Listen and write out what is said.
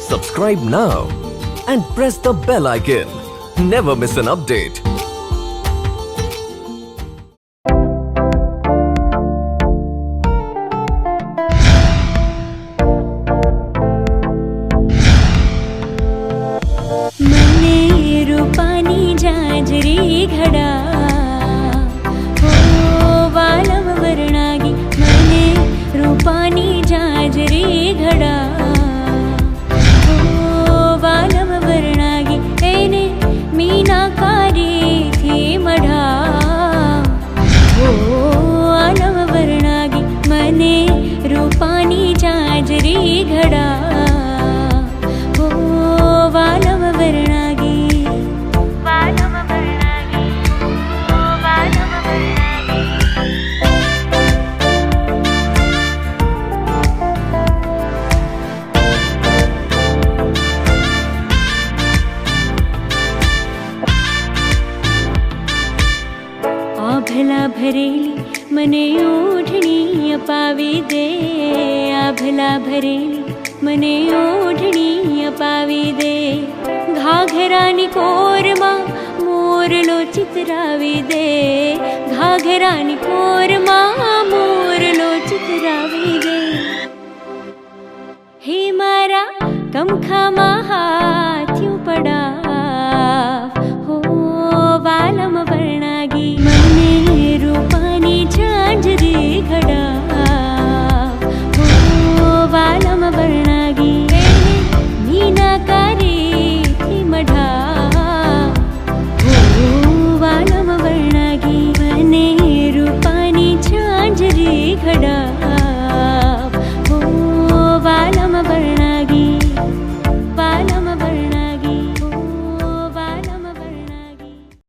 Subscribe now and press the bell icon. Never miss an update. मने रूपानी जाजरी घड़ा हो वालम वर्णागी मने रूपानी जाजरी घड़ा हो वालम वर्णागी एने मीनाकारी थी मढ़ा हो वालम वर्णागी मने रूपानी जाजरी घड़ा हो वालम वर्णागी वालम वर्णागी हो वालम वर्णागी आभला भरेली मने ओढ़णी अपावी दे आभला भरेली मने ओढ़णी अपावी दे घाघरानी कोरमा मोरलो चितरावी दे घाघरानी कोरमा मोरलो चितरावी दे हे मारा कमखा हाथ्यूं पड़ा